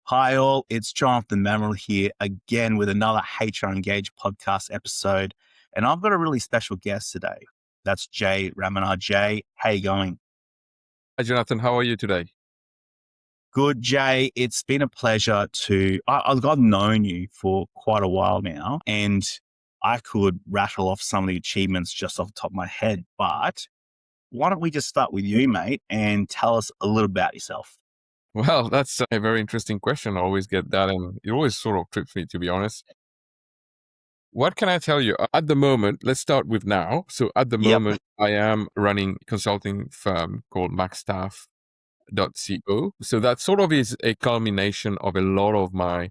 Hi all, it's Jonathan Mamaril here again with another HR Engage podcast episode. And I've got a really special guest today. That's Jay Ramanah. Jay, how you going? Hi, Jonathan. How are you today? Good, Jay. It's been a pleasure I've known you for quite a while now, and I could rattle off some of the achievements just off the top of my head. But why don't we just start with you, mate, and tell us a little about yourself? Well, that's a very interesting question. I always get that, and it always sort of trips me, to be honest. What can I tell you? At the moment, let's start with now. So at the Yep. moment, I am running a consulting firm called maxstaff.co. So that sort of is a culmination of a lot of my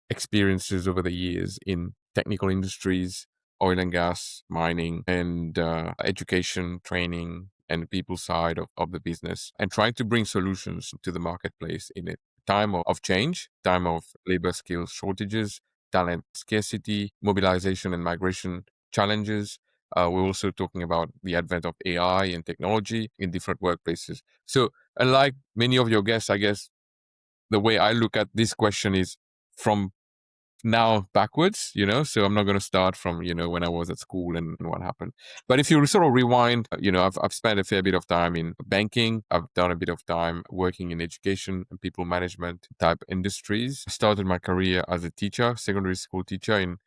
experiences over the years in technical industries, oil and gas, mining, and education, training, and people side of the business, and trying to bring solutions to the marketplace in a time of change, time of labor skills shortages, talent scarcity, mobilization and migration challenges. We're also talking about the advent of AI and technology in different workplaces. So, unlike many of your guests, I guess the way I look at this question is from now backwards, so I'm not going to start from, when I was at school and what happened. But if you sort of rewind, I've spent a fair bit of time in banking. I've done a bit of time working in education and people management type industries. I started my career as a teacher, secondary school teacher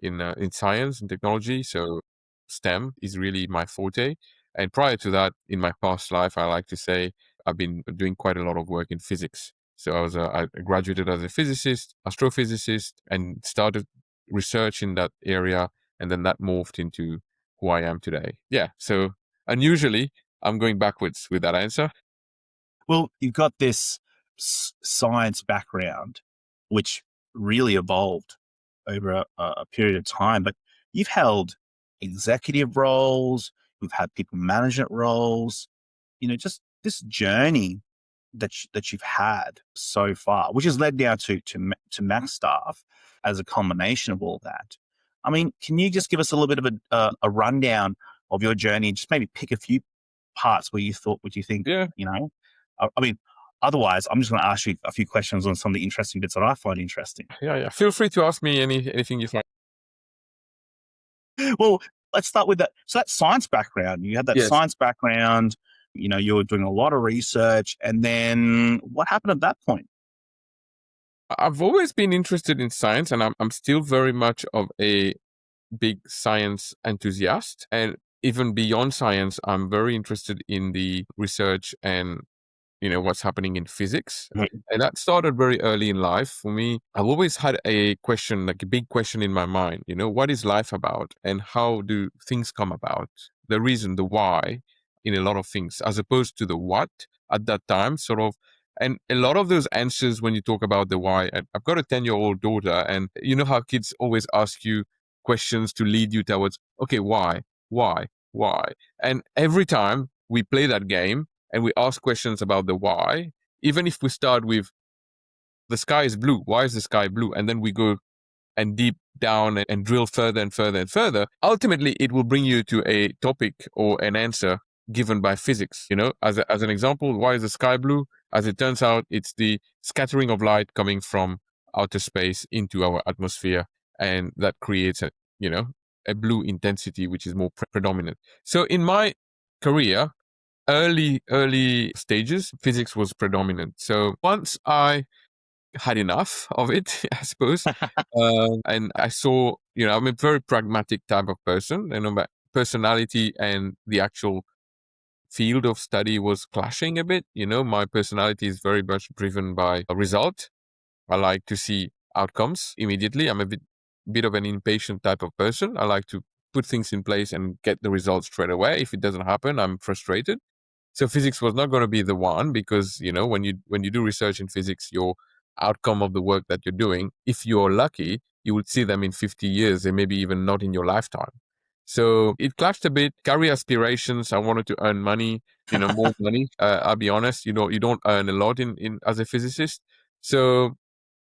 in science and technology. So STEM is really my forte. And prior to that, in my past life, I like to say I've been doing quite a lot of work in physics. So I graduated as a physicist, astrophysicist, and started research in that area. And then that morphed into who I am today. Yeah. So unusually, I'm going backwards with that answer. Well, you've got this science background, which really evolved over a period of time, but you've held executive roles, you've had people management roles, just this journey that you've had so far, which has led now to Max staff as a combination of all that. I mean, can you just give us a little bit of a rundown of your journey and just maybe pick a few parts where you thought, what you think, Yeah. I mean, otherwise, I'm just going to ask you a few questions on some of the interesting bits that I find interesting. Yeah. Feel free to ask me anything you find. Well, let's start with that. So that science background, you had that Yes. science background, you were doing a lot of research, and then what happened at that point? I've always been interested in science, and I'm still very much of a big science enthusiast. And even beyond science, I'm very interested in the research and what's happening in physics. And that started very early in life for me. I've always had a question, like a big question in my mind, what is life about and how do things come about? The reason, the why in a lot of things, as opposed to the what at that time, sort of. And a lot of those answers, when you talk about the why, and I've got a 10-year-old daughter, and you know how kids always ask you questions to lead you towards, okay, why? And every time we play that game, and we ask questions about the why, even if we start with the sky is blue, why is the sky blue? And then we go and deep down and drill further and further and further, ultimately it will bring you to a topic or an answer given by physics. As an example, why is the sky blue? As it turns out, it's the scattering of light coming from outer space into our atmosphere, and that creates a blue intensity which is more predominant. So in my career, early stages, physics was predominant. So once I had enough of it, I suppose, and I saw, I'm a very pragmatic type of person, and my personality and the actual field of study was clashing a bit. My personality is very much driven by a result. I like to see outcomes immediately. I'm a bit of an impatient type of person. I like to put things in place and get the results straight away. If it doesn't happen, I'm frustrated. So physics was not going to be the one, because when you do research in physics, your outcome of the work that you're doing, if you're lucky, you would see them in 50 years and maybe even not in your lifetime. So it clashed a bit. Career aspirations, I wanted to earn money, more money. I'll be honest, you don't earn a lot in as a physicist. So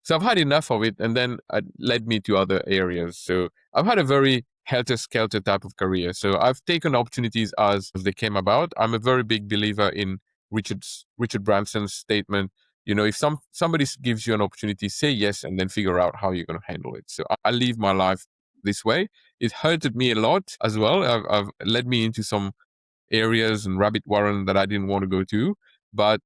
I've had enough of it, and then it led me to other areas. So I've had a very helter-skelter type of career. So I've taken opportunities as they came about. I'm a very big believer in Richard Branson's statement, if somebody gives you an opportunity, say yes, and then figure out how you're going to handle it. So I live my life this way. It hurted me a lot as well. I've led me into some areas and rabbit warren that I didn't want to go to, but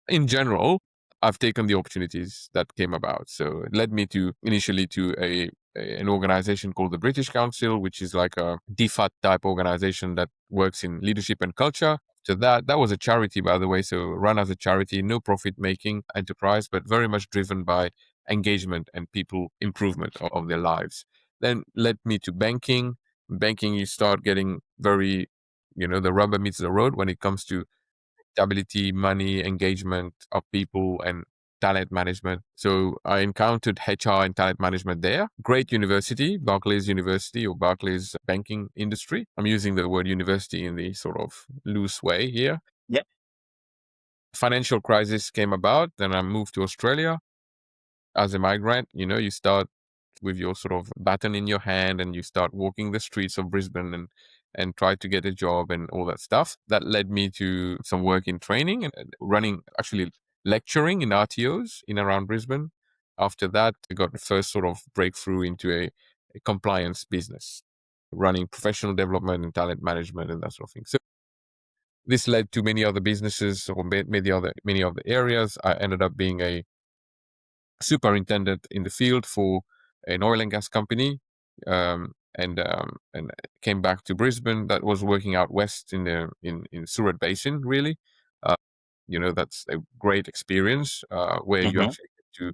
in general, I've taken the opportunities that came about. So it led me initially to an organization called the British Council, which is like a DFAT type organization that works in leadership and culture. So that was a charity, by the way. So run as a charity, no profit making enterprise, but very much driven by engagement and people improvement of their lives. Then led me to banking. Banking, you start getting very, the rubber meets the road when it comes to stability, money, engagement of people, and talent management. So I encountered HR and talent management there. Great university, Barclays University or Barclays banking industry. I'm using the word university in the sort of loose way here. Yeah. Financial crisis came about. Then I moved to Australia as a migrant. You start with your sort of baton in your hand and you start walking the streets of Brisbane and try to get a job and all that stuff. That led me to some work in training and actually lecturing in RTOs in around Brisbane. After that, I got the first sort of breakthrough into a compliance business, running professional development and talent management and that sort of thing. So this led to many other businesses or many other areas. I ended up being a superintendent in the field for an oil and gas company, and came back to Brisbane. That was working out west in the in Surat Basin. Really, that's a great experience where you actually get to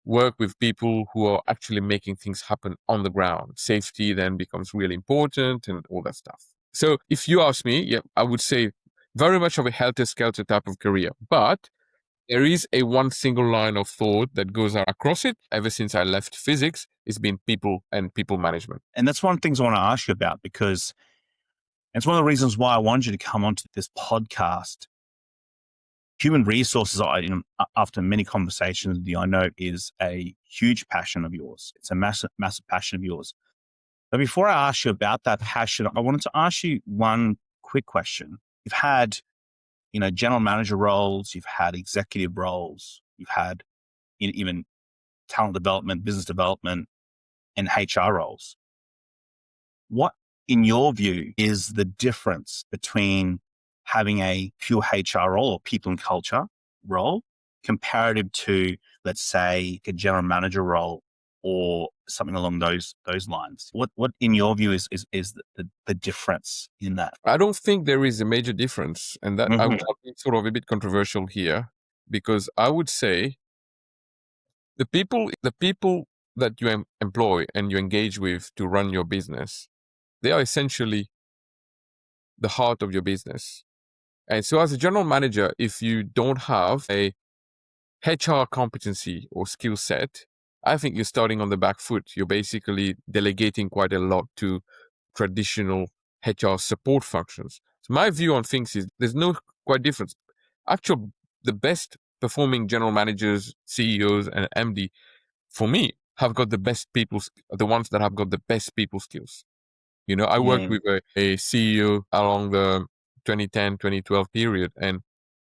work with people who are actually making things happen on the ground. Safety then becomes really important and all that stuff. So if you ask me, yeah, I would say very much of a helter-skelter type of career, but there is a one single line of thought that goes across it ever since I left physics. It's been people and people management. And that's one of the things I want to ask you about, because it's one of the reasons why I wanted you to come onto this podcast. Human resources, after many conversations with you, I know is a huge passion of yours. It's a massive, massive passion of yours. But before I ask you about that passion, I wanted to ask you one quick question. You've had, general manager roles, you've had executive roles, you've had even talent development, business development, and HR roles. What, in your view, is the difference between having a pure HR role or people and culture role comparative to, let's say, a general manager role or something along those lines? What in your view is the difference in that? I don't think there is a major difference, and that I'll be sort of a bit controversial here, because I would say the people that you employ and you engage with to run your business, they are essentially the heart of your business. And so as a general manager, if you don't have a HR competency or skill set, I think you're starting on the back foot. You're basically delegating quite a lot to traditional HR support functions. So my view on things is there's no quite difference. Actually, the best performing general managers, CEOs, and MD, for me, have got the best the ones that have got the best people skills. I worked with a CEO along the 2010, 2012 period, and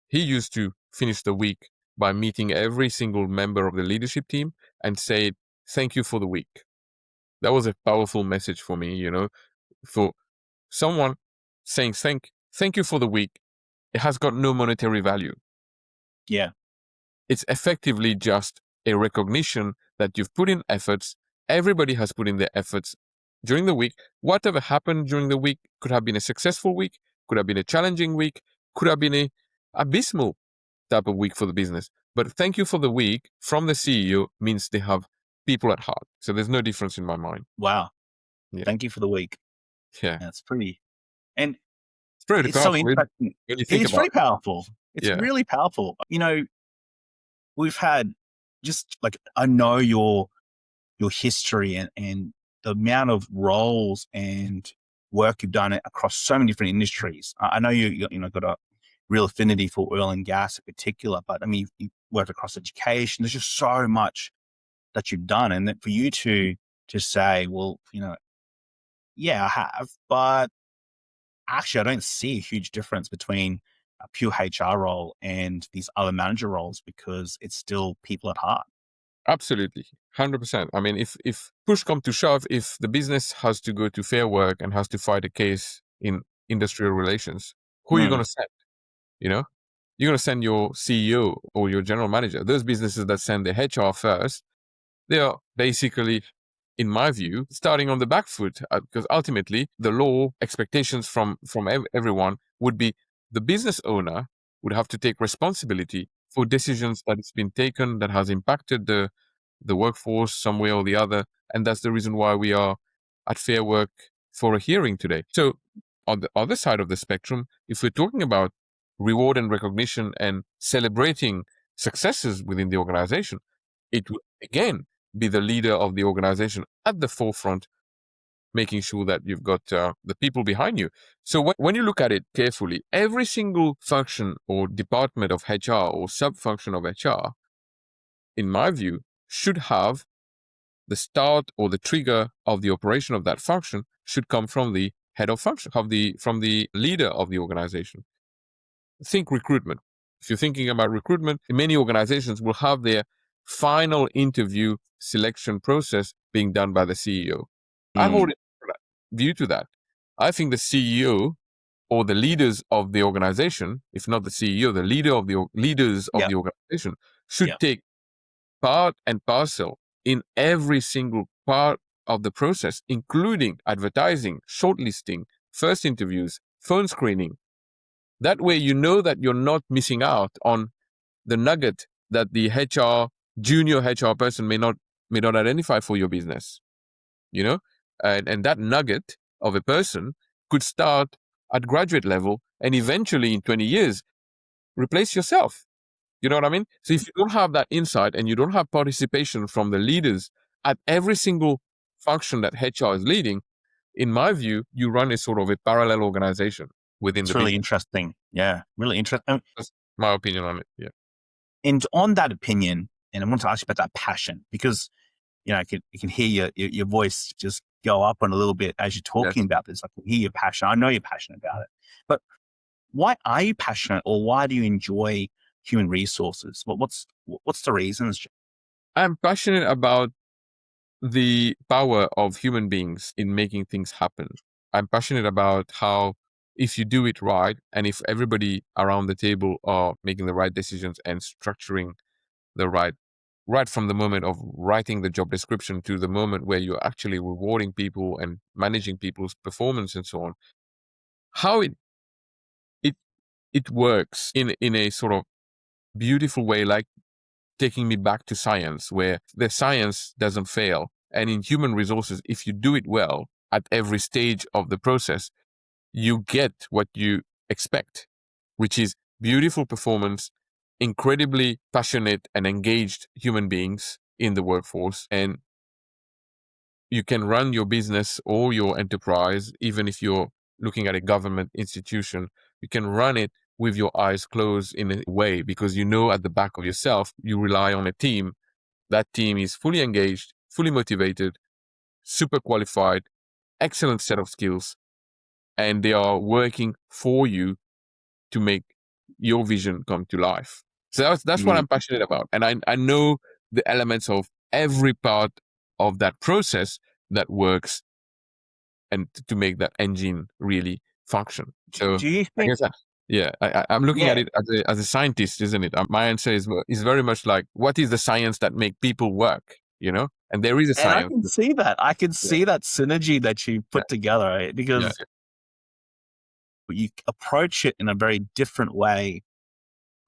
he used to finish the week by meeting every single member of the leadership team and say, thank you for the week. That was a powerful message for me, for someone saying thank you for the week. It has got no monetary value. Yeah. It's effectively just a recognition that you've put in efforts. Everybody has put in their efforts during the week. Whatever happened during the week could have been a successful week, could have been a challenging week, could have been a abysmal type of week for the business. But thank you for the week from the CEO means they have people at heart. So there's no difference in my mind. Wow. Yeah. Thank you for the week. Yeah. That's pretty. And it's pretty powerful. So interesting. It's pretty powerful. It's really powerful. We've had I know your history and the amount of roles and work you've done across so many different industries. I know you got a real affinity for oil and gas in particular, but I mean, you've worked across education. There's just so much that you've done. And that for you to say, well, yeah, I have, but actually I don't see a huge difference between a pure HR role and these other manager roles because it's still people at heart. Absolutely. 100%. I mean, if push come to shove, if the business has to go to Fair Work and has to fight a case in industrial relations, who are you going to send? You know, you're going to send your CEO or your general manager. Those businesses that send their HR first, they are basically, in my view, starting on the back foot, because ultimately the law expectations from everyone would be the business owner would have to take responsibility for decisions that has been taken that has impacted the workforce some way or the other, and that's the reason why we are at Fair Work for a hearing today. So on the other side of the spectrum, if we're talking about reward and recognition and celebrating successes within the organization, it would again be the leader of the organization at the forefront, making sure that you've got the people behind you. So when you look at it carefully, every single function or department of HR or sub-function of HR, in my view, should have the start or the trigger of the operation of that function should come from the head of function, from the leader of the organization. Think recruitment. If you're thinking about recruitment, many organizations will have their final interview selection process being done by the CEO. I hold it view to that. I think the CEO or the leaders of the organization, if not the CEO, the leaders of the organization should take part and parcel in every single part of the process, including advertising, shortlisting, first interviews, phone screening. That way, you know that you're not missing out on the nugget that the junior HR person may not identify for your business. And that nugget of a person could start at graduate level and eventually in 20 years replace yourself. You know what I mean? So if you don't have that insight and you don't have participation from the leaders at every single function that HR is leading, in my view, you run a sort of a parallel organization within the business. It's really interesting. Yeah, really interesting. That's my opinion on it. Yeah. And on that opinion, and I want to ask you about that passion, because I can hear your voice just go up on a little bit as you're talking about this. I can hear your passion. I know you're passionate about it. But why are you passionate, or why do you enjoy human resources? What's the reasons? I'm passionate about the power of human beings in making things happen. I'm passionate about how if you do it right, and if everybody around the table are making the right decisions and structuring the right from the moment of writing the job description to the moment where you're actually rewarding people and managing people's performance and so on, how it works in a sort of beautiful way, like taking me back to science, where the science doesn't fail. And in human resources, if you do it well at every stage of the process, you get what you expect, which is beautiful performance, incredibly passionate and engaged human beings in the workforce. And you can run your business or your enterprise, even if you're looking at a government institution, you can run it with your eyes closed in a way, because you know at the back of yourself, you rely on a team. That team is fully engaged, fully motivated, super qualified, excellent set of skills, and they are working for you to make your vision come to life. So that's what I'm passionate about. And I know the elements of every part of that process that works and to make that engine really function. So do you think? I'm looking at it as a scientist, isn't it? My answer is very much like, what is the science that make people work? And there is a science. And I can see that. I can see that synergy that you put together, right? Because you approach it in a very different way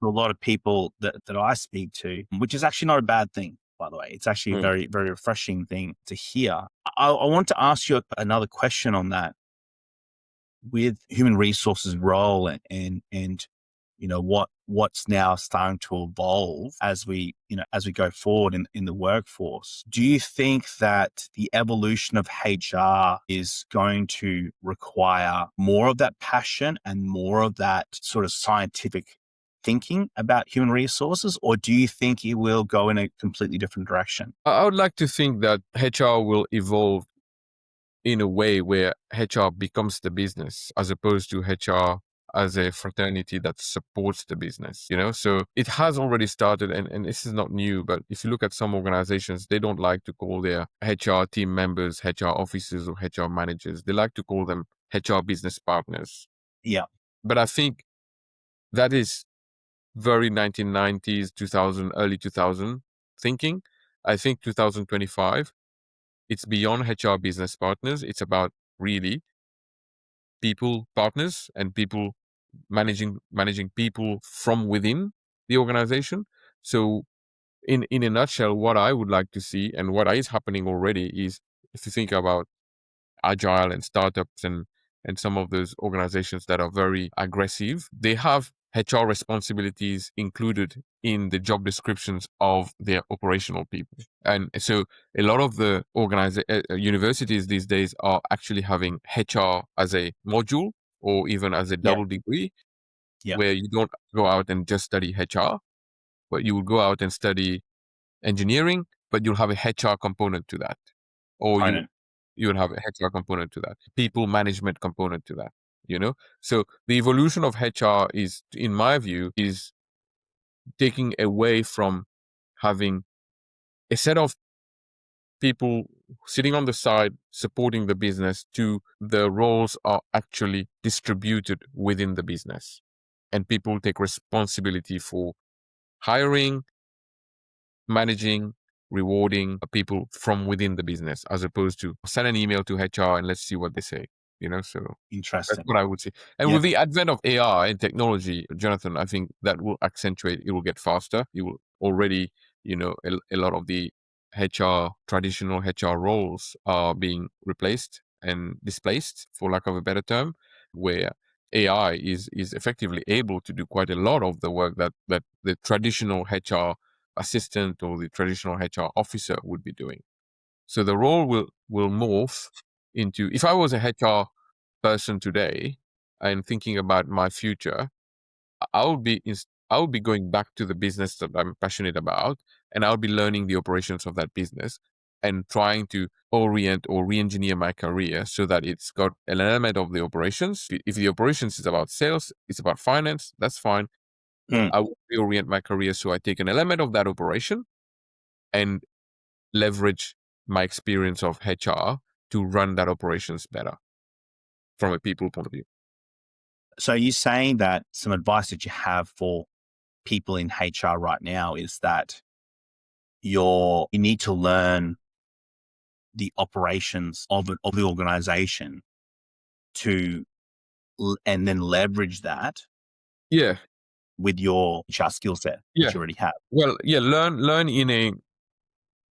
to a lot of people that I speak to, which is actually not a bad thing, by the way. It's actually a very, very refreshing thing to hear. I want to ask you another question on that. With human resources role and what's now starting to evolve as we go forward in the workforce. Do you think that the evolution of HR is going to require more of that passion and more of that sort of scientific thinking about human resources, or do you think it will go in a completely different direction? I would like to think that HR will evolve in a way where HR becomes the business, as opposed to HR as a fraternity that supports the business, so it has already started, and this is not new, but if you look at some organizations, they don't like to call their HR team members HR officers or HR managers. They like to call them HR business partners. Yeah. But I think that is very 1990s, 2000, early 2000 thinking. I think 2025, it's beyond HR business partners. It's about really people partners and people managing people from within the organization. So in a nutshell, what I would like to see and what is happening already is, if you think about agile and startups and some of those organizations that are very aggressive, they have HR responsibilities included in the job descriptions of their operational people. And so a lot of the universities these days are actually having HR as a module or even as a Yeah. double degree, Yeah. where you don't go out and just study HR, but you will go out and study engineering, but you'll have a HR component to that. Or you'll have a HR component to that, people management component to that, So the evolution of HR is, in my view, is taking away from having a set of people sitting on the side supporting the business to the roles are actually distributed within the business. And people take responsibility for hiring, managing, rewarding people from within the business, as opposed to send an email to HR and let's see what they say. So that's Interesting. what I would say. And Yeah. with the advent of AI and technology, Jonathan, I think that will accentuate. It will get faster. It will already, a lot of the traditional HR roles are being replaced and displaced, for lack of a better term, where AI is effectively able to do quite a lot of the work that the traditional HR assistant or the traditional HR officer would be doing. So the role will morph into, if I was a HR person today and thinking about my future, I would be going back to the business that I'm passionate about, and I'll be learning the operations of that business and trying to orient or re-engineer my career so that it's got an element of the operations. If the operations is about sales, it's about finance, that's fine. I will reorient my career so I take an element of that operation and leverage my experience of HR to run that operations better from a people point of view. So you're saying that some advice that you have for people in HR right now is that you need to learn the operations of the organization and then leverage that with your HR skill set that you already have. Well, learn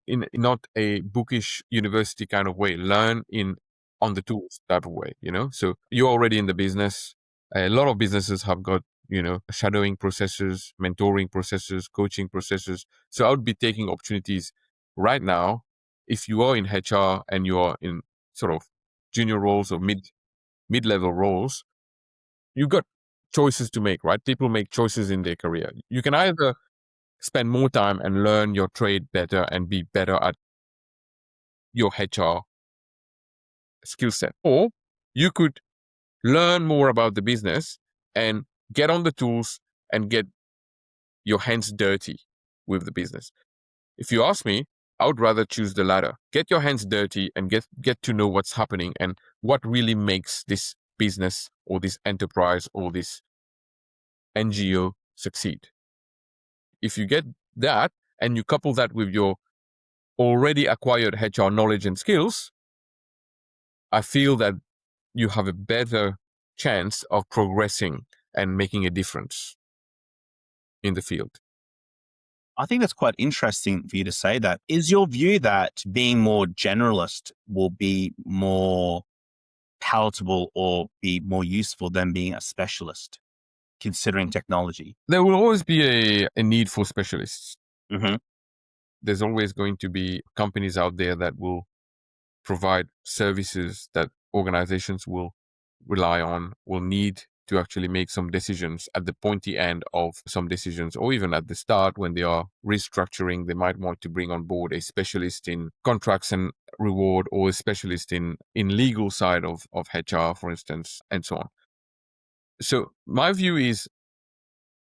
in not a bookish university kind of way. Learn on the tools type of way, So you're already in the business. A lot of businesses have got, shadowing processes, mentoring processes, coaching processes. So I would be taking opportunities right now. If you are in HR and you are in sort of junior roles or mid-level roles, you've got choices to make, right? People make choices in their career. You can either spend more time and learn your trade better and be better at your HR skill set, or you could learn more about the business and get on the tools and get your hands dirty with the business. If you ask me, I would rather choose the latter. Get your hands dirty and get to know what's happening and what really makes this business or this enterprise or this NGO succeed. If you get that and you couple that with your already acquired HR knowledge and skills, I feel that you have a better chance of progressing and making a difference in the field. I think that's quite interesting for you to say that. Is your view that being more generalist will be more palatable or be more useful than being a specialist, considering technology? There will always be a need for specialists. Mm-hmm. There's always going to be companies out there that will provide services that organizations will rely on, will need to actually make some decisions at the pointy end of some decisions, or even at the start when they are restructuring. They might want to bring on board a specialist in contracts and reward, or a specialist in legal side of HR, for instance, and so on. So my view is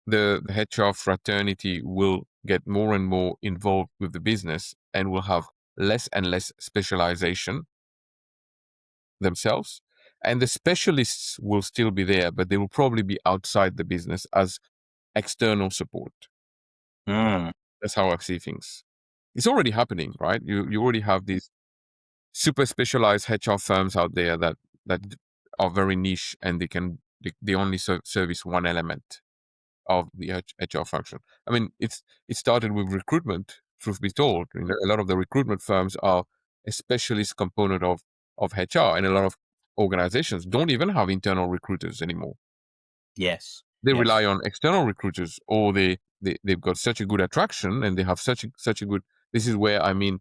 the HR fraternity will get more and more involved with the business and will have less and less specialization themselves. And the specialists will still be there, but they will probably be outside the business as external support. That's how I see things. It's already happening, right? You already have these super specialized HR firms out there that are very niche, and they only service one element of the HR function. I mean, it started with recruitment. Truth be told, a lot of the recruitment firms are a specialist component of HR, and a lot of organizations don't even have internal recruiters anymore. Yes. They rely on external recruiters, or they've got such a good attraction, and they have such a good. This is where, I mean,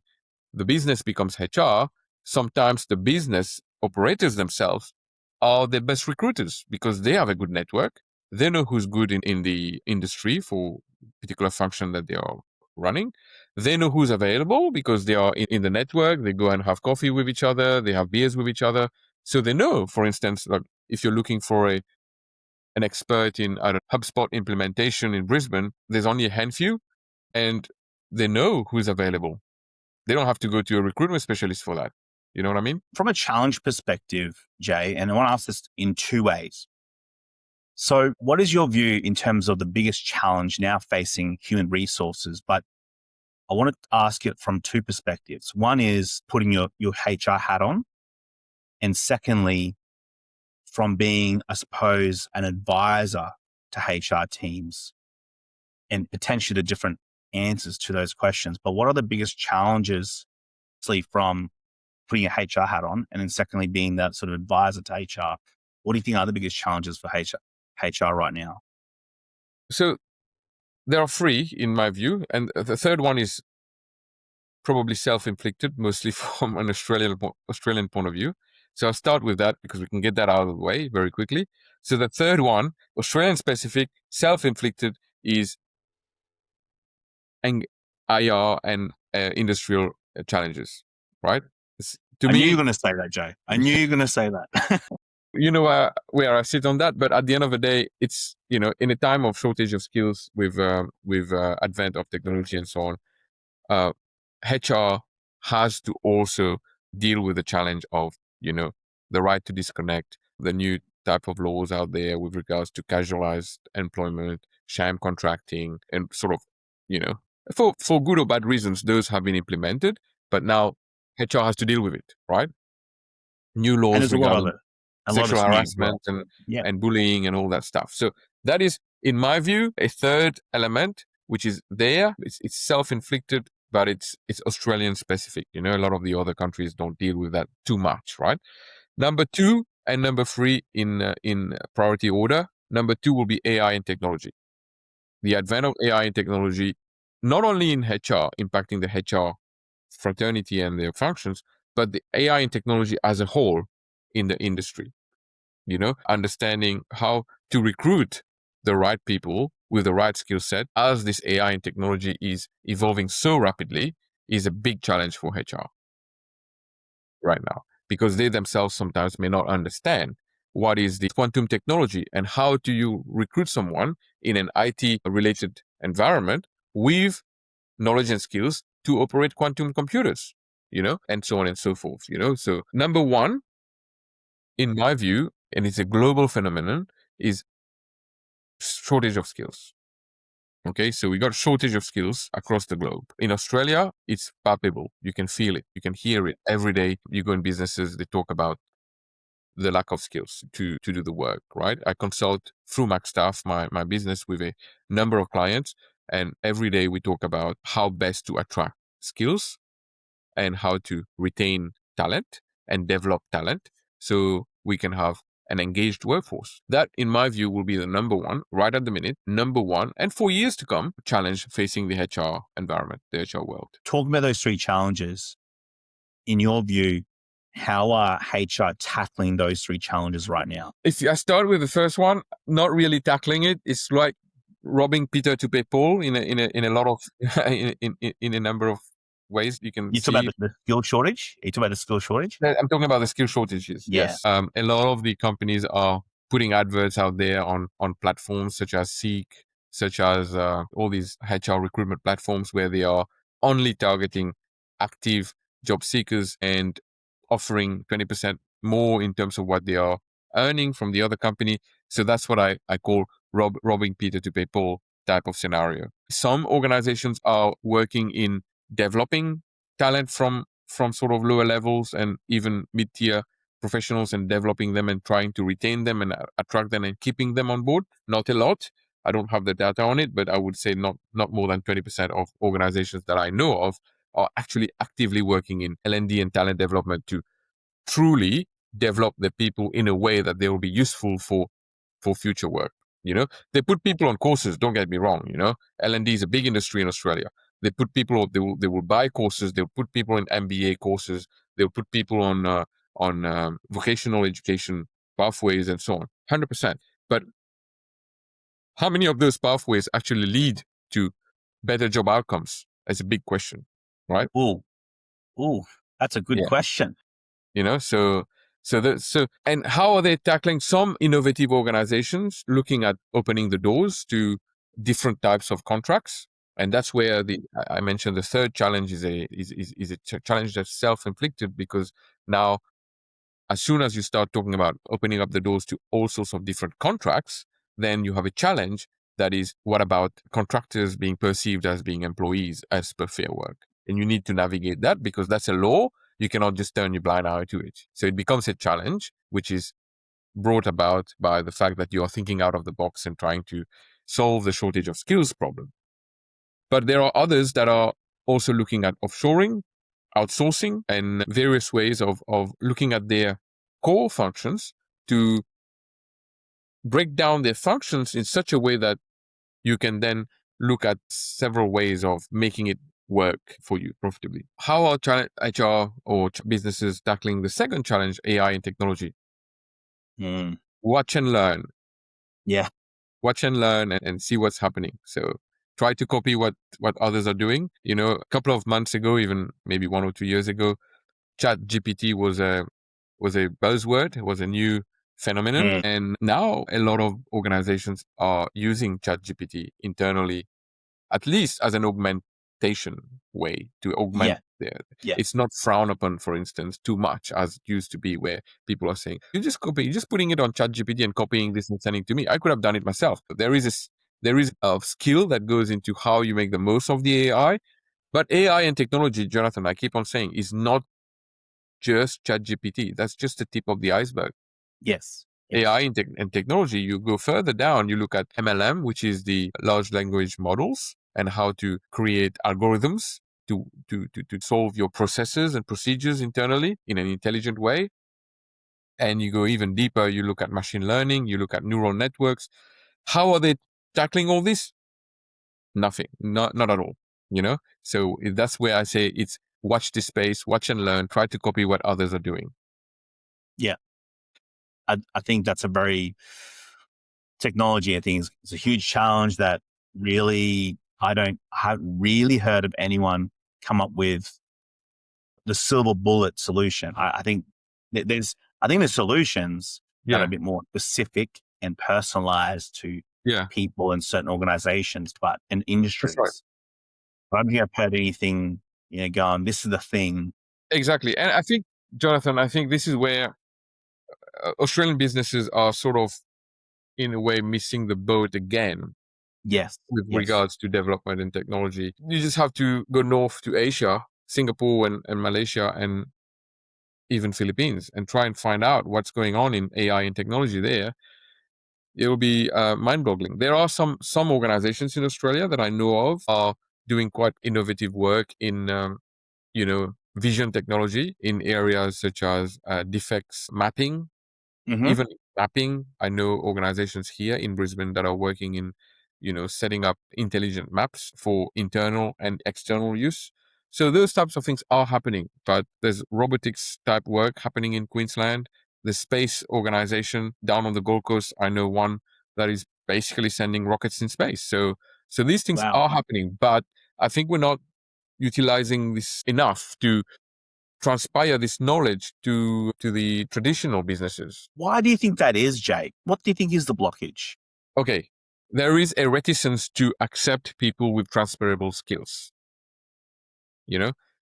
the business becomes HR. Sometimes the business operators themselves are the best recruiters because they have a good network. They know who's good in the industry for particular function that they are running. They know who's available because they are in the network. They go and have coffee with each other. They have beers with each other. So they know, for instance, like if you're looking for an expert in HubSpot implementation in Brisbane, there's only a handful, and they know who's available. They don't have to go to a recruitment specialist for that. You know what I mean? From a challenge perspective, Jay, and I want to ask this in two ways. So what is your view in terms of the biggest challenge now facing human resources? But I want to ask it from two perspectives. One is putting your HR hat on. And secondly, from being, I suppose, an advisor to HR teams, and potentially the different answers to those questions. But what are the biggest challenges from putting a HR hat on, and then secondly, being that sort of advisor to HR? What do you think are the biggest challenges for HR right now? So there are three in my view, and the third one is probably self-inflicted, mostly from an Australian point of view. So I'll start with that because we can get that out of the way very quickly. So the third one, Australian specific, self-inflicted, is IR and industrial challenges, right? I knew you were going to say that, Jay. I knew you were going to say that. You know where I sit on that, but at the end of the day, it's, in a time of shortage of skills with advent of technology and so on, HR has to also deal with the challenge of, the right to disconnect, the new type of laws out there with regards to casualized employment, sham contracting, and sort of, for good or bad reasons, those have been implemented, but now HR has to deal with it, right? New laws regarding sexual harassment and bullying and all that stuff. So that is, in my view, a third element, which is there. It's self-inflicted, but it's Australian specific. A lot of the other countries don't deal with that too much, right? Number 2 and number 3 in priority order. Number 2 will be AI and technology. The advent of AI and technology, not only in HR, impacting the HR fraternity and their functions, but the AI and technology as a whole in the industry. Understanding how to recruit the right people with the right skill set as this AI and technology is evolving so rapidly is a big challenge for HR right now, because they themselves sometimes may not understand what is the quantum technology and how do you recruit someone in an IT related environment with knowledge and skills to operate quantum computers, and so on and so forth, So number 1, in my view, and it's a global phenomenon, is shortage of skills. Okay, so we got shortage of skills across the globe. In Australia, it's palpable. You can feel it. You can hear it every day. You go in businesses, they talk about the lack of skills to do the work, right? I consult through MacStaff, my business, with a number of clients, and every day we talk about how best to attract skills and how to retain talent and develop talent so we can have an engaged workforce. That, in my view, will be the number 1, right at the minute, number 1, and for years to come, challenge facing the HR environment, the HR world. Talking about those 3 challenges, in your view, how are HR tackling those 3 challenges right now? If I start with the first one, not really tackling it. It's like robbing Peter to pay Paul in a lot of in a number of ways. You talk about the skill shortage? Are you talking about the skill shortage? I'm talking about the skill shortages. Yes. A lot of the companies are putting adverts out there on platforms such as Seek, such as all these HR recruitment platforms where they are only targeting active job seekers and offering 20% more in terms of what they are earning from the other company. So that's what I call robbing Peter to pay Paul type of scenario. Some organizations are working in developing talent from sort of lower levels and even mid-tier professionals and developing them and trying to retain them and attract them and keeping them on board. Not a lot. I don't have the data on it, but I would say not more than 20% of organizations that I know of are actually actively working in L&D and talent development to truly develop the people in a way that they will be useful for future work. They put people on courses. Don't get me wrong. L&D is a big industry in Australia. They put people. They will buy courses. They'll put people in MBA courses. They'll put people on vocational education pathways and so on. 100%. But how many of those pathways actually lead to better job outcomes? That's a big question, right? Ooh, that's a good question. So and how are they tackling some innovative organizations looking at opening the doors to different types of contracts? And that's where I mentioned the third challenge is a challenge that's self-inflicted, because now as soon as you start talking about opening up the doors to all sorts of different contracts, then you have a challenge that is, what about contractors being perceived as being employees as per Fair Work? And you need to navigate that because that's a law. You cannot just turn your blind eye to it. So it becomes a challenge, which is brought about by the fact that you are thinking out of the box and trying to solve the shortage of skills problem. But there are others that are also looking at offshoring, outsourcing, and various ways of looking at their core functions to break down their functions in such a way that you can then look at several ways of making it work for you profitably. How are HR or businesses tackling the second challenge, AI and technology? Watch and learn. Yeah. Watch and learn and see what's happening. So try to copy what others are doing. A couple of months ago, even maybe 1 or 2 years ago, ChatGPT was a buzzword. It was a new phenomenon. And now a lot of organizations are using ChatGPT internally, at least as an augmentation way to augment it's not frowned upon, for instance, too much as it used to be, where people are saying, you're just putting it on ChatGPT and copying this and sending it to me. I could have done it myself. But there is a skill that goes into how you make the most of the AI. But AI and technology, Jonathan, I keep on saying, is not just ChatGPT. That's just the tip of the iceberg. Yes. AI and technology, you go further down, you look at MLM, which is the large language models, and how to create algorithms to solve your processes and procedures internally in an intelligent way. And you go even deeper, you look at machine learning, you look at neural networks. How are they tackling all this? Nothing, not at all, So that's where I say it's watch this space, watch and learn, try to copy what others are doing. Yeah. I think that's a very technology. I think it's a huge challenge that really I haven't really heard of anyone come up with the silver bullet solution. I think there's solutions that are a bit more specific and personalized to people and certain organizations, but in industries. Right. I don't think I've heard anything, going, this is the thing. Exactly. And I think, Jonathan, this is where Australian businesses are sort of, in a way, missing the boat again. Yes. With regards to development and technology. You just have to go north to Asia, Singapore and Malaysia and even Philippines, and try and find out what's going on in AI and technology there. It will be mind-boggling. There are some organizations in Australia that I know of are doing quite innovative work in, vision technology in areas such as defects mapping, even mapping. I know organizations here in Brisbane that are working in, setting up intelligent maps for internal and external use. So those types of things are happening, but there's robotics type work happening in Queensland. The space organization down on the Gold Coast, I know one that is basically sending rockets in space. So these things are happening, but I think we're not utilizing this enough to transpire this knowledge to the traditional businesses. Why do you think that is, Jay? What do you think is the blockage? Okay, there is a reticence to accept people with transferable skills.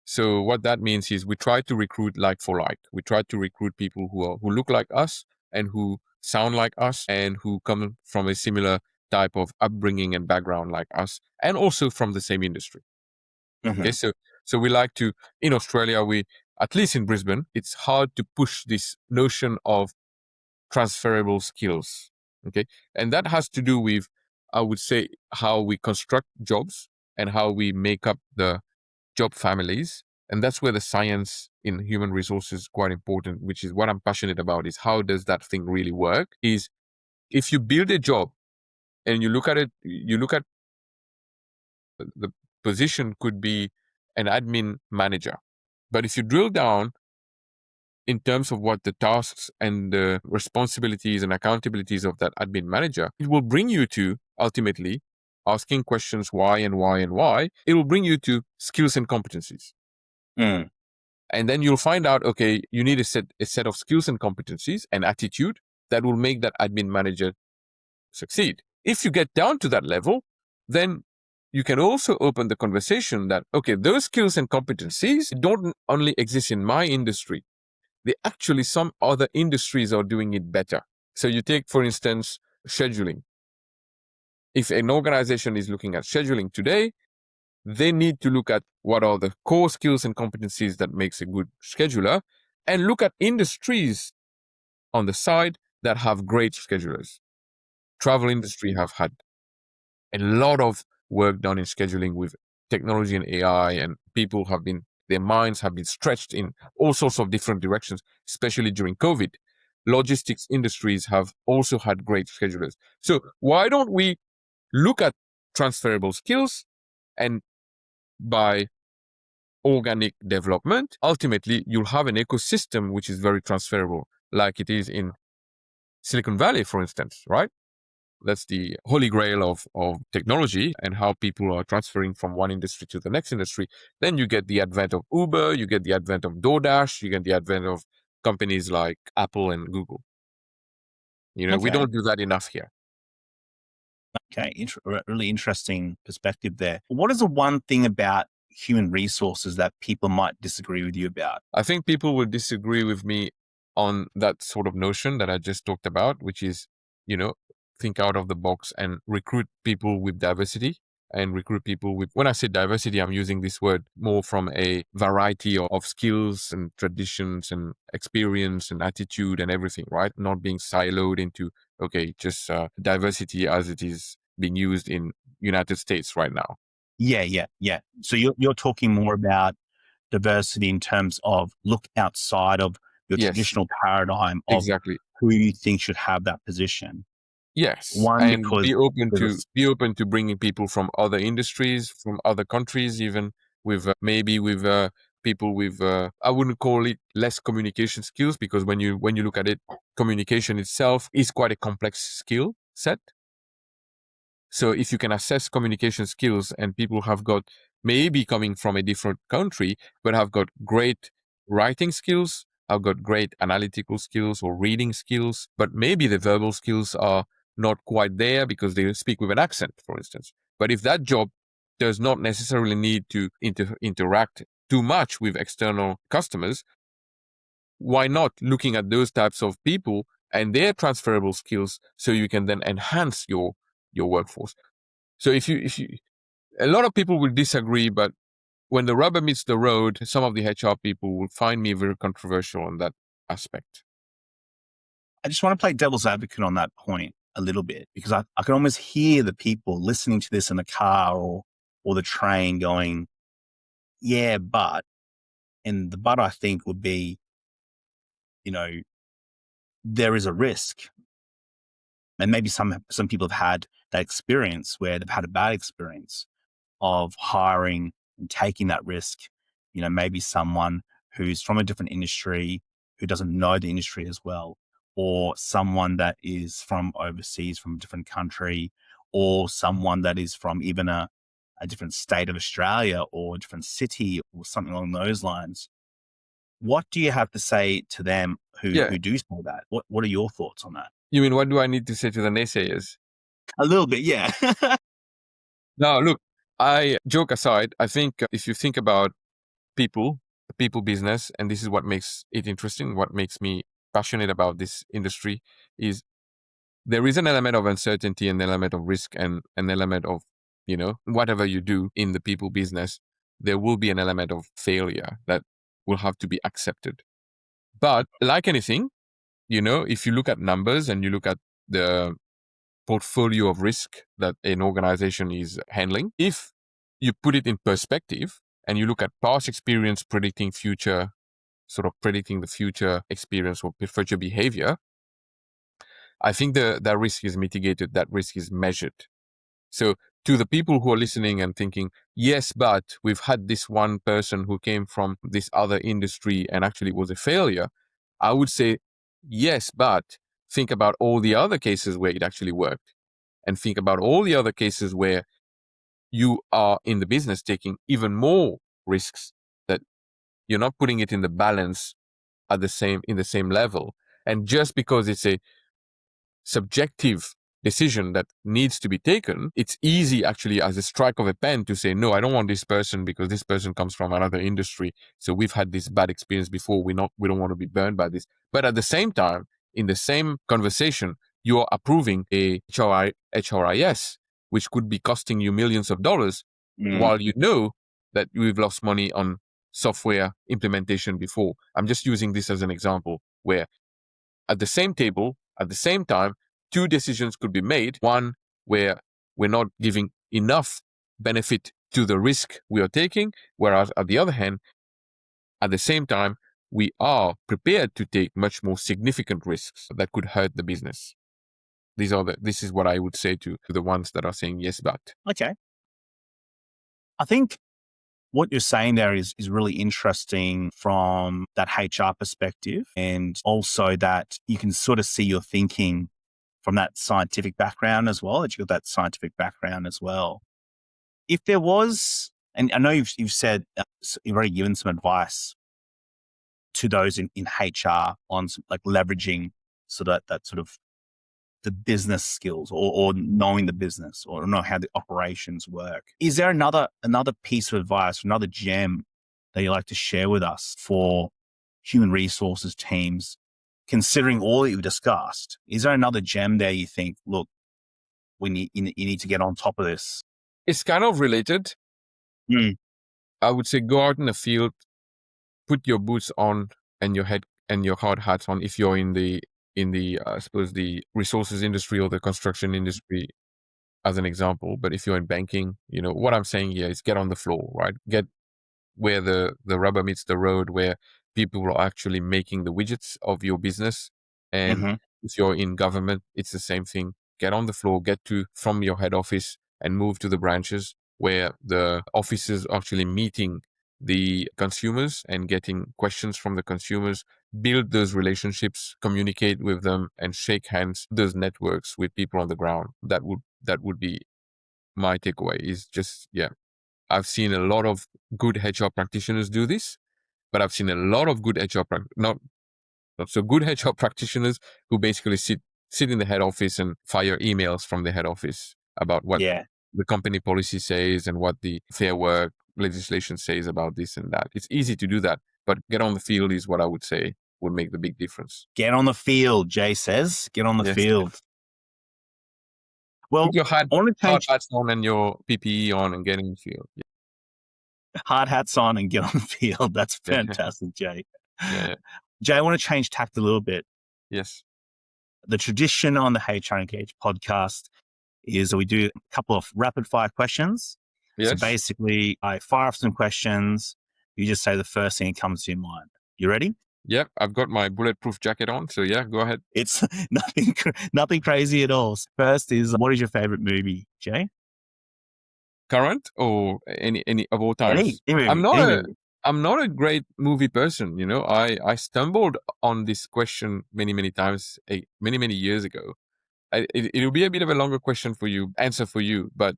So what that means is we try to recruit like for like. We try to recruit people who look like us and who sound like us and who come from a similar type of upbringing and background like us, and also from the same industry. Mm-hmm. Okay, so we like to, in Australia, at least in Brisbane, it's hard to push this notion of transferable skills. Okay, and that has to do with, I would say, how we construct jobs and how we make up the job families. And that's where the science in human resources is quite important, which is what I'm passionate about, is how does that thing really work? Is if you build a job and you look at it, you look at the position could be an admin manager. But if you drill down in terms of what the tasks and the responsibilities and accountabilities of that admin manager, it will bring you to ultimately asking questions why and why and why. It will bring you to skills and competencies. Mm. And then you'll find out, okay, you need a set of skills and competencies and attitude that will make that admin manager succeed. If you get down to that level, then you can also open the conversation that, okay, those skills and competencies don't only exist in my industry. Actually, some other industries are doing it better. So you take, for instance, scheduling. If an organization is looking at scheduling today, they need to look at what are the core skills and competencies that makes a good scheduler, and look at industries on the side that have great schedulers. Travel industry have had a lot of work done in scheduling with technology and AI, and their minds have been stretched in all sorts of different directions, especially during COVID. Logistics industries have also had great schedulers. So why don't we look at transferable skills, and by organic development, ultimately you'll have an ecosystem which is very transferable, like it is in Silicon Valley, for instance, right? That's the holy grail of technology and how people are transferring from one industry to the next industry. Then you get the advent of Uber, you get the advent of DoorDash, you get the advent of companies like Apple and Google. We Okay. don't do that enough here. Okay, really interesting perspective there. What is the one thing about human resources that people might disagree with you about? I think people will disagree with me on that sort of notion that I just talked about, which is, think out of the box and recruit people with diversity and recruit people with, when I say diversity, I'm using this word more from a variety of skills and traditions and experience and attitude and everything, right? Not being siloed into, okay, just diversity as it is being used in United States right now. Yeah. So you're talking more about diversity in terms of look outside of your Yes, traditional paradigm of exactly. who you think should have that position. Yes, One, and because be open to bringing people from other industries, from other countries, even with maybe with people with I wouldn't call it less communication skills, because when you look at it, communication itself is quite a complex skill set. So if you can assess communication skills and people have got, maybe coming from a different country, but have got great writing skills, have got great analytical skills or reading skills, but maybe the verbal skills are not quite there because they speak with an accent, for instance. But if that job does not necessarily need to interact too much with external customers, why not looking at those types of people and their transferable skills so you can then enhance your workforce? So if you, a lot of people will disagree, but when the rubber meets the road, some of the HR people will find me very controversial on that aspect. I just want to play devil's advocate on that point a little bit, because I can almost hear the people listening to this in the car or the train going, yeah, but, and the but I think would be, there is a risk. And maybe some people have had that experience where they've had a bad experience of hiring and taking that risk. Maybe someone who's from a different industry, who doesn't know the industry as well, or someone that is from overseas, from a different country, or someone that is from even a different state of Australia or a different city or something along those lines. What do you have to say to them who Yeah. do say that? What are your thoughts on that? You mean, what do I need to say to the naysayers? A little bit, yeah. No, look, joke aside, I think if you think about people business, and this is what makes it interesting, what makes me passionate about this industry, is there is an element of uncertainty, an element of risk, and an element of, whatever you do in the people business, there will be an element of failure that will have to be accepted. But like anything, if you look at numbers and you look at the portfolio of risk that an organization is handling, if you put it in perspective and you look at past experience predicting the future experience or future behavior, I think that risk is mitigated, that risk is measured. So to the people who are listening and thinking, yes, but we've had this one person who came from this other industry and actually was a failure, I would say, yes, but think about all the other cases where it actually worked. And think about all the other cases where you are in the business taking even more risks, that you're not putting it in the balance in the same level. And just because it's a subjective decision that needs to be taken, it's easy actually as a strike of a pen to say, no, I don't want this person because this person comes from another industry. So we've had this bad experience before. We don't want to be burned by this. But at the same time, in the same conversation, you're approving a HRIS, which could be costing you millions of dollars, while you know that we've lost money on software implementation before. I'm just using this as an example where at the same table, at the same time, two decisions could be made. One where we're not giving enough benefit to the risk we are taking, whereas at the other hand, at the same time, we are prepared to take much more significant risks that could hurt the business. This is what I would say to the ones that are saying yes, but. Okay. I think what you're saying there is really interesting from that HR perspective, and also that you can sort of see your thinking from that scientific background as well, that you've got that scientific background as well. If there was, and I know you've said, you've already given some advice to those in HR on like leveraging that sort of the business skills or knowing the business or know how the operations work. Is there another piece of advice, another gem that you'd like to share with us for human resources teams, considering all that you've discussed? Is there another gem there you think, look, you need to get on top of this? It's kind of related. I would say go out in the field, put your boots on and your head and your hard hats on if you're in the I suppose the resources industry or the construction industry as an example. But if you're in banking, what I'm saying here is get on the floor, right? Get where the rubber meets the road, where people are actually making the widgets of your business. And if you're in government, it's the same thing. Get on the floor, from your head office and move to the branches where the officers are actually meeting the consumers and getting questions from the consumers, build those relationships, communicate with them and shake hands, those networks with people on the ground. That would be my takeaway, is just, I've seen a lot of good HR practitioners do this, but I've seen a lot of good not so good HR practitioners who basically sit in the head office and fire emails from the head office about what the company policy says and what the Fair Work legislation says about this and that. It's easy to do that, but get on the field is what I would say would make the big difference. Get on the field, Jay says. Get on the field. Yes. Well, put your hard hats on and your PPE on and get in the field. Yeah. Hard hats on and get on the field. That's fantastic, Jay. Yeah. Jay, I want to change tact a little bit. Yes. The tradition on the HR Engage podcast is that we do a couple of rapid fire questions. Yes. So basically, I fire off some questions. You just say the first thing that comes to your mind. You ready? Yeah, I've got my bulletproof jacket on. So yeah, go ahead. It's nothing crazy at all. First is, what is your favorite movie, Jay? Current or any of all times? Any I'm not a great movie person. I stumbled on this question many times, many years ago. It'll be a bit of a longer answer for you, but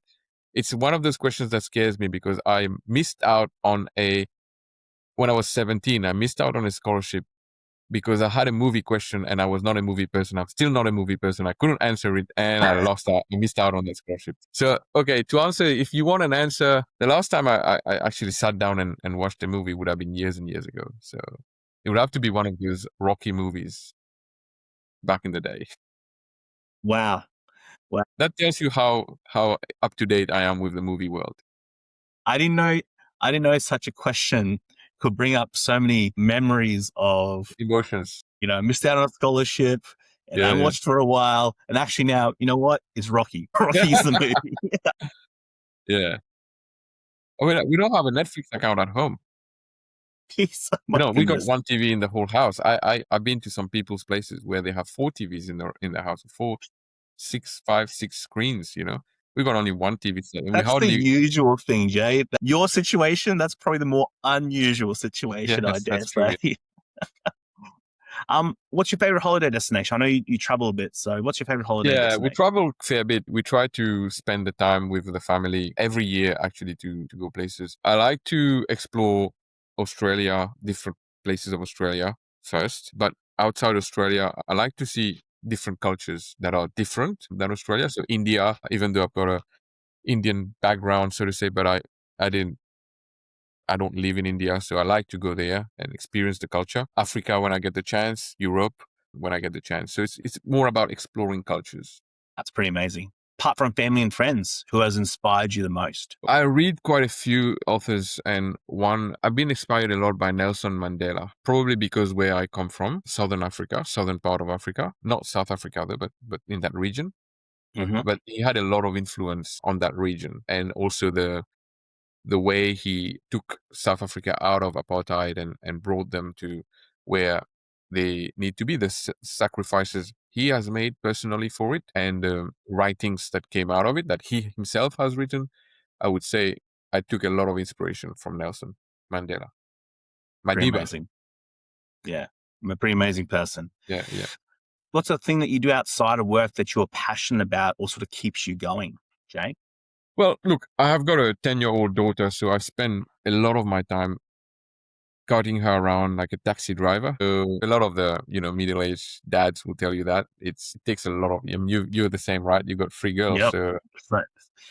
it's one of those questions that scares me because I missed out on a when I was 17, I missed out on a scholarship because I had a movie question and I was not a movie person. I'm still not a movie person. I couldn't answer it and I lost out. I missed out on that scholarship. So, okay, to answer, if you want an answer, the last time I actually sat down and watched a movie would have been years and years ago. So it would have to be one of those Rocky movies back in the day. Wow. That tells you how up to date I am with the movie world. I didn't know such a question could bring up so many memories of Emotions. missed out on a scholarship and I Yeah, haven't yeah. watched for a while. And actually now, you know what? It's Rocky. Rocky is the movie. Yeah. I mean, we don't have a Netflix account at home. Oh my We got goodness. one TV in the whole house. I've been to some people's places where they have 4 TVs in their house, 4, 6, 5, 6 screens. We got only one TV set, and we That's the hardly. usual thing, Jay. Your situation, that's probably the more unusual situation, I Yes, dare that's true. say. What's your favorite holiday destination? I know you travel a bit, so what's your favorite holiday Yeah, we destination? travel a fair bit. We try to spend the time with the family every year, actually, to go places. I like to explore Australia, different places of Australia first, but outside Australia, I like to see different cultures that are different than Australia. So India, even though I've got a Indian background, so to say, but I don't live in India, so I like to go there and experience the culture. Africa when I get the chance, Europe when I get the chance. So it's more about exploring cultures. That's pretty amazing. Apart from family and friends, who has inspired you the most? I read quite a few authors, and I've been inspired a lot by Nelson Mandela, probably because where I come from, Southern Africa, southern part of Africa, not South Africa though, but in that region. Mm-hmm. But he had a lot of influence on that region, and also the way he took South Africa out of apartheid and brought them to where they need to be, the sacrifices he has made personally for it, and the writings that came out of it that he himself has written. I would say I took a lot of inspiration from Nelson Mandela. Pretty Madiba. amazing. Yeah, I'm a pretty amazing person. Yeah, yeah. What's a thing that you do outside of work that you're passionate about or sort of keeps you going, Jay? Well, look, I have got a 10-year-old daughter, so I spend a lot of my time guiding her around like a taxi driver. So a lot of the middle-aged dads will tell you that it takes a lot of. I mean, you're the same, right? You got 3 girls, Yep. so Right.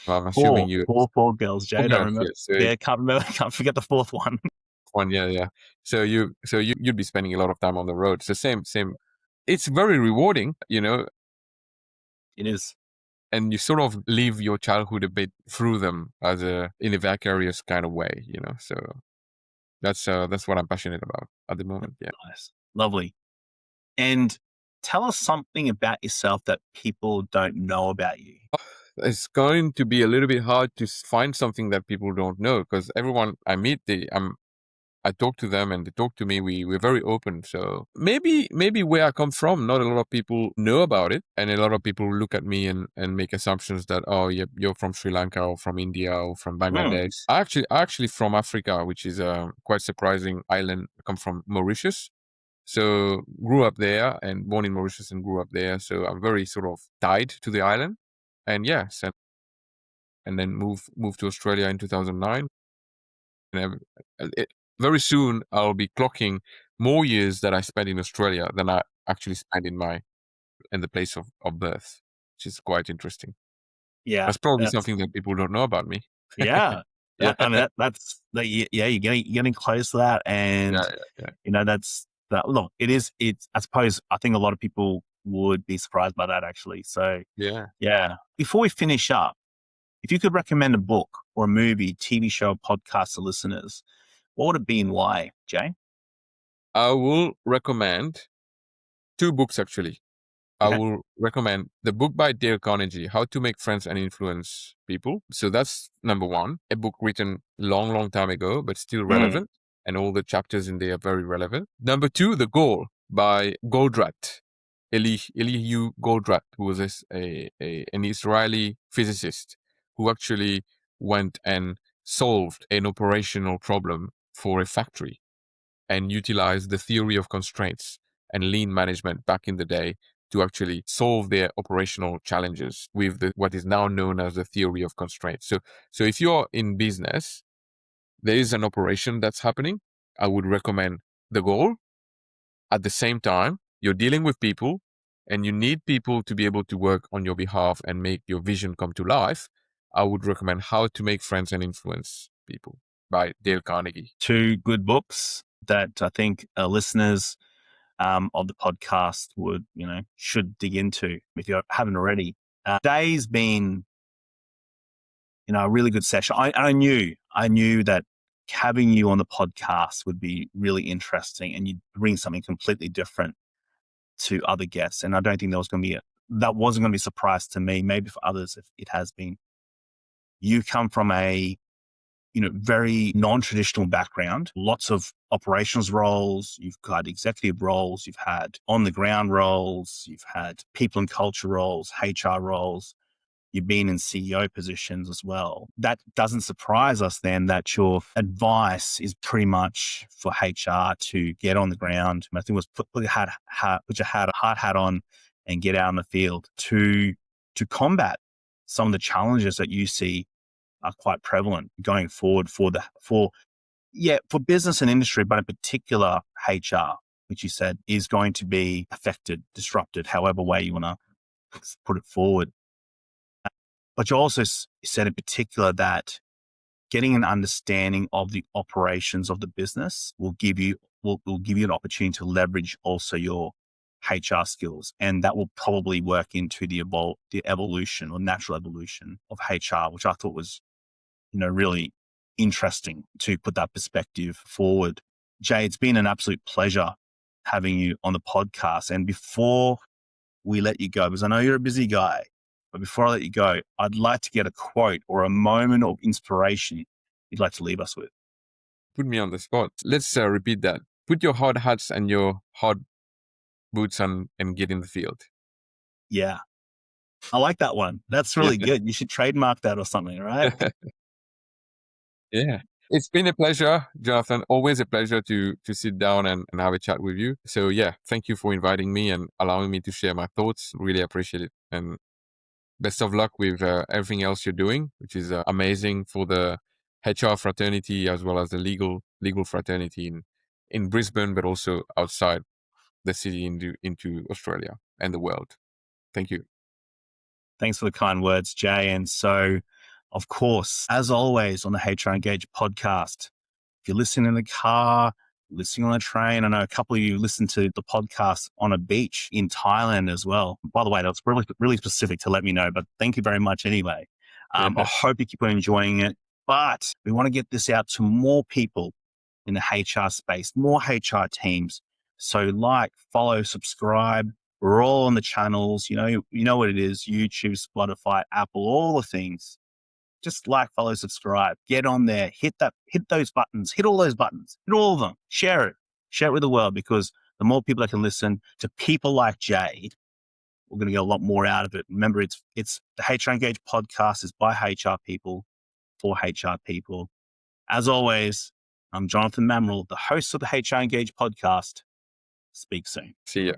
I'm assuming you Four girls, Jay. 4 Don't girls. remember. Yeah, so Yeah, can't remember. Can't forget the fourth one. one, yeah. So you'd be spending a lot of time on the road. So same. It's very rewarding, It is. and you sort of live your childhood a bit through them in a vicarious kind of way, So that's what I'm passionate about at the moment. Yeah. Nice. Lovely. And tell us something about yourself that people don't know about you. It's going to be a little bit hard to find something that people don't know, because everyone I meet, I talk to them and they talk to me. We're very open. So maybe where I come from, not a lot of people know about it. And a lot of people look at me and make assumptions that, oh, you're from Sri Lanka or from India or from Bangladesh. Actually from Africa, which is a quite surprising island. I come from Mauritius. So grew up there and born in Mauritius and grew up there. So I'm very sort of tied to the island. And yes, and then moved to Australia in 2009. And very soon I'll be clocking more years that I spent in Australia than I actually spent in the place of birth, which is quite interesting. Yeah. That's probably something that people don't know about me. Yeah. Yeah. I mean, you're getting close to that. And, Yeah. that's that. Look, it's, I think a lot of people would be surprised by that actually. So, Yeah. Before we finish up, if you could recommend a book or a movie, TV show, podcast to listeners, what would it be and why, Jay? I will recommend 2 books actually. I Okay. will recommend the book by Dale Carnegie, How to Make Friends and Influence People. So that's number 1, a book written long time ago, but still relevant. And all the chapters in there are very relevant. Number 2, The Goal by Goldratt, Elihu Goldratt, who was an Israeli physicist who actually went and solved an operational problem for a factory and utilized the theory of constraints and lean management back in the day to actually solve their operational challenges with what is now known as the theory of constraints. So if you're in business, there is an operation that's happening. I would recommend the goal. At the same time, you're dealing with people and you need people to be able to work on your behalf and make your vision come to life. I would recommend How to Make Friends and Influence People by Dale Carnegie. 2 good books that I think listeners of the podcast would, should dig into if you haven't already. Today's been, a really good session. I knew that having you on the podcast would be really interesting and you'd bring something completely different to other guests. And I don't think that wasn't going to be a surprise to me. Maybe for others, if it has been. You come from a, very non-traditional background, lots of operations roles. You've got executive roles. You've had on the ground roles. You've had people and culture roles, HR roles. You've been in CEO positions as well. That doesn't surprise us then that your advice is pretty much for HR to get on the ground. I think it was put your hard hat on and get out in the field to combat some of the challenges that you see are quite prevalent going forward for business and industry, but in particular HR, which you said is going to be affected, disrupted, however way you want to put it forward. But you also said in particular that getting an understanding of the operations of the business will give you an opportunity to leverage also your HR skills, and that will probably work into the evolution or natural evolution of HR, which I thought was, really interesting to put that perspective forward. Jay, it's been an absolute pleasure having you on the podcast. And before we let you go, because I know you're a busy guy, but before I let you go, I'd like to get a quote or a moment of inspiration you'd like to leave us with. Put me on the spot. Let's repeat that. Put your hard hats and your hard boots on and get in the field. Yeah. I like that one. That's really good. You should trademark that or something, right? Yeah. It's been a pleasure, Jonathan. Always a pleasure to sit down and have a chat with you. So yeah, thank you for inviting me and allowing me to share my thoughts. Really appreciate it. And best of luck with everything else you're doing, which is amazing for the HR fraternity as well as the legal fraternity in Brisbane, but also outside the city into Australia and the world. Thank you. Thanks for the kind words, Jay. And so, of course, as always on the HR Engage podcast, if you're listening in the car, listening on a train, I know a couple of you listen to the podcast on a beach in Thailand as well. By the way, that's really, really specific to let me know, but thank you very much anyway. I hope you keep on enjoying it, but we want to get this out to more people in the HR space, more HR teams. So like, follow, subscribe. We're all on the channels. You know what it is: YouTube, Spotify, Apple, all the things. Just like, follow, subscribe. Get on there. Hit those buttons. Hit all those buttons. Hit all of them. Share it with the world, because the more people that can listen to people like Jay, we're going to get a lot more out of it. Remember, it's the HR Engage podcast is by HR people for HR people. As always, I'm Jonathan Mamaril, the host of the HR Engage podcast. Speak soon. See ya.